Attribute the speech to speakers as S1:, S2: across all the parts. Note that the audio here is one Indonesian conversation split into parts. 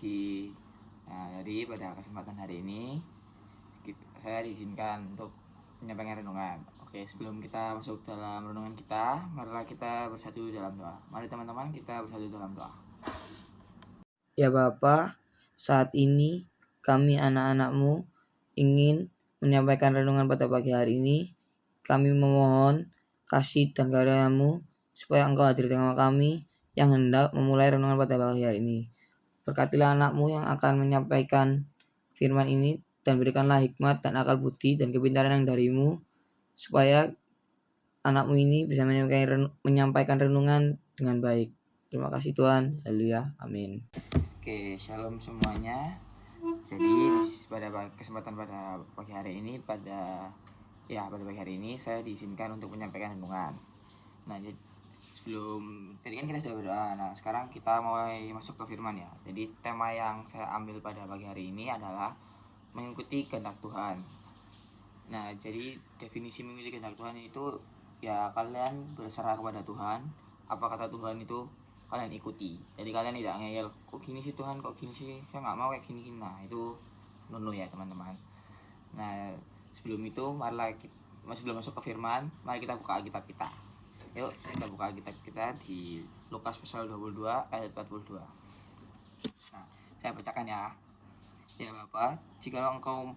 S1: pagi. Nah, jadi pada kesempatan hari ini saya diizinkan untuk menyampaikan renungan. Oke, sebelum kita masuk dalam renungan kita, marilah kita bersatu dalam doa. Mari teman-teman kita bersatu dalam doa.
S2: Ya Bapa, saat ini kami anak-anak-Mu ingin menyampaikan renungan pada pagi hari ini. Kami memohon kasih dan karunia-Mu supaya Engkau hadir di tengah kami yang hendak memulai renungan pada pagi hari ini. Berkatilah anak-Mu yang akan menyampaikan firman ini dan berikanlah hikmat dan akal budi dan kepintaran yang dari-Mu supaya anak-Mu ini bisa menyampaikan renungan dengan baik. Terima kasih Tuhan. Haleluya. Amin.
S1: Oke, shalom semuanya. Jadi pada kesempatan pada pagi hari ini pada pagi hari ini saya diizinkan untuk menyampaikan renungan. Nah, jadi sebelum tadi kan kita sudah berdoa. Nah, sekarang kita mulai masuk ke firman ya. Jadi tema yang saya ambil pada pagi hari ini adalah mengikuti kehendak Tuhan. Nah, jadi definisi mengikuti kehendak Tuhan itu ya kalian berserah kepada Tuhan. Apa kata Tuhan itu kalian ikuti. Jadi kalian tidak ngeyel, kok gini sih Tuhan, kok gini sih, saya nggak mau kayak gini. Nah, itu nono ya teman-teman. Nah, sebelum itu marilah sebelum masuk ke firman, mari kita buka Alkitab kita. Yuk, kita buka Alkitab kita di Lukas pasal 22 ayat 42. Nah, saya bacakan ya. Ya Bapak, jika engkau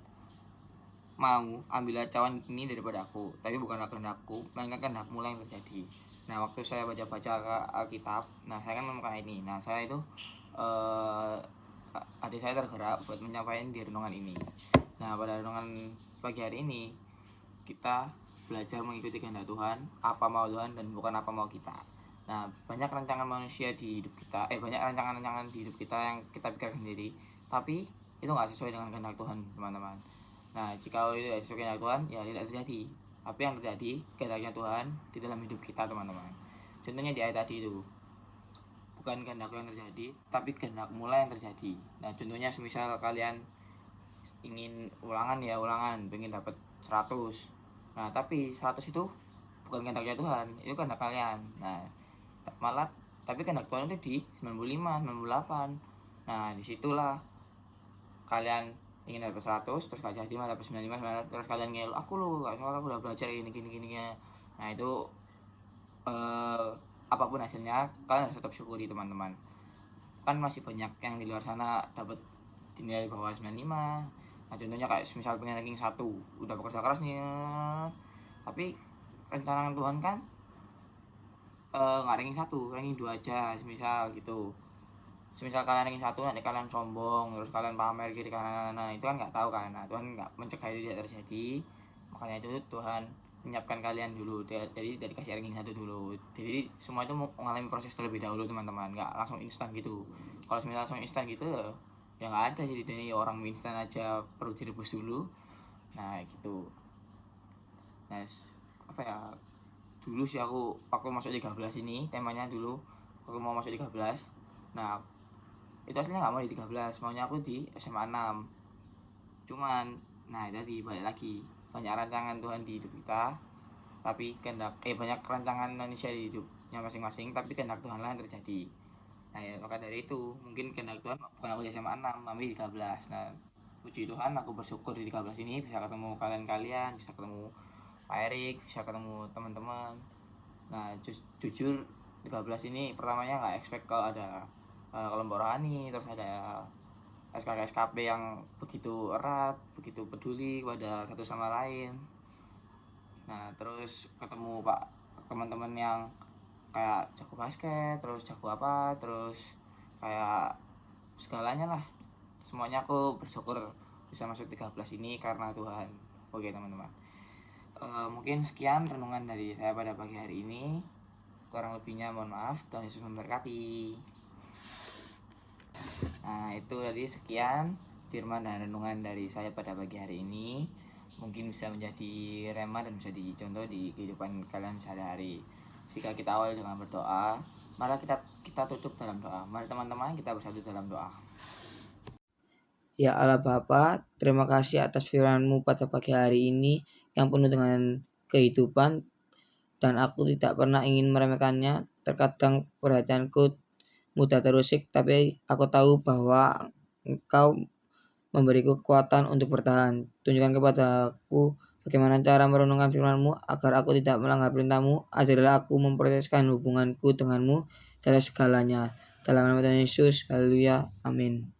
S1: mau, ambillah cawan ini daripada aku, tapi bukanlah kehendakku, melainkan kehendakmu yang terjadi. Nah, waktu saya baca-baca Alkitab, nah saya kan menemukan ini. Nah, saya itu hati saya tergerak buat menyampaikan di renungan ini. Nah, pada renungan pagi hari ini kita belajar mengikuti kehendak Tuhan, apa mau Tuhan dan bukan apa mau kita. Nah, banyak rancangan manusia di hidup kita, banyak rancangan-rancangan di hidup kita yang kita pikirkan sendiri, tapi itu nggak sesuai dengan kehendak Tuhan, teman-teman. Nah, jika itu tidak sesuai kehendak Tuhan, ya tidak terjadi. Tapi yang terjadi kehendaknya Tuhan di dalam hidup kita, teman-teman. Contohnya di ayat tadi itu, bukan kehendakku yang terjadi, tapi kehendak mulai yang terjadi. Nah, contohnya semisal kalian ingin ulangan, pengen dapat 100. Nah, tapi 100 itu bukan kehendaknya Tuhan, itu kehendak kalian. Nah, malah tapi kehendak Tuhan itu di 95, 98. Nah, disitulah kalian ingin dapat 100 terus gak jadi malah dapat 95, terus kalian ngeluh, aku aku udah belajar gini ya. Nah, itu apapun hasilnya kalian harus tetap syukuri, teman-teman. Kan masih banyak yang di luar sana dapat dinilai bawah 95. Nah, contohnya kayak misal pengen ranking 1, udah bekerja keras nih ya. Tapi rencana Tuhan kan nggak ranking 1, ranking 2 aja misal gitu. Semisal kalian ranking 1, nanti kalian sombong, terus kalian pamer kiri kanan, nah itu kan nggak tahu kan. Nah, Tuhan nggak mencegah itu tidak terjadi. Makanya itu Tuhan menyiapkan kalian dulu, jadi dari kasih ranking 1 dulu. Jadi semua itu mengalami proses terlebih dahulu, teman-teman, nggak langsung instan gitu. Kalau semisal langsung instan gitu ya nggak ada. Jadi ini orang instan aja perlu direbus dulu. Nah, gitu. Nah, apa ya, dulu sih aku masuk 13 ini temanya. Dulu aku mau masuk 13. Nah, itu aslinya nggak mau di 13, maunya aku di SMA 6. Cuman nah tadi balik lagi, banyak rancangan Tuhan di hidup kita, tapi banyak rancangan manusia di hidupnya masing-masing, tapi kehendak Tuhan lah yang terjadi. Nah, ya, maka dari itu mungkin kehendak Tuhan bukan aku di SMA 6 tapi di 13. Nah, puji Tuhan aku bersyukur di 13 ini bisa ketemu kalian, bisa ketemu Pak Erik, bisa ketemu teman-teman. Nah, jujur 13 ini pertamanya nggak expect kalau ada kelompok rohani, terus ada SKP yang begitu erat, begitu peduli pada satu sama lain. Nah, terus ketemu teman-teman yang kayak jago basket, terus jago apa, terus kayak segalanya lah. Semuanya aku bersyukur bisa masuk 13 ini karena Tuhan. Oke, teman-teman. Mungkin sekian renungan dari saya pada pagi hari ini. Kurang lebihnya mohon maaf. Tuhan Yesus memberkati. Nah, itu tadi sekian firman dan renungan dari saya pada pagi hari ini. Mungkin bisa menjadi rema dan bisa dicontoh di kehidupan kalian sehari-hari. Jika kita awal dengan berdoa, mari kita tutup dalam doa. Mari teman-teman kita bersatu dalam doa.
S2: Ya Allah Bapa, terima kasih atas firman-Mu pada pagi hari ini yang penuh dengan kehidupan, dan aku tidak pernah ingin meremehkannya. Terkadang perhatianku mudah terusik, tapi aku tahu bahwa Engkau memberiku kekuatan untuk bertahan. Tunjukkan kepadaku bagaimana cara merenungkan firman-Mu agar aku tidak melanggar perintah-Mu. Ajarilah aku memproseskan hubunganku dengan-Mu dari segalanya. Dalam nama Tuhan Yesus, haleluya, amin.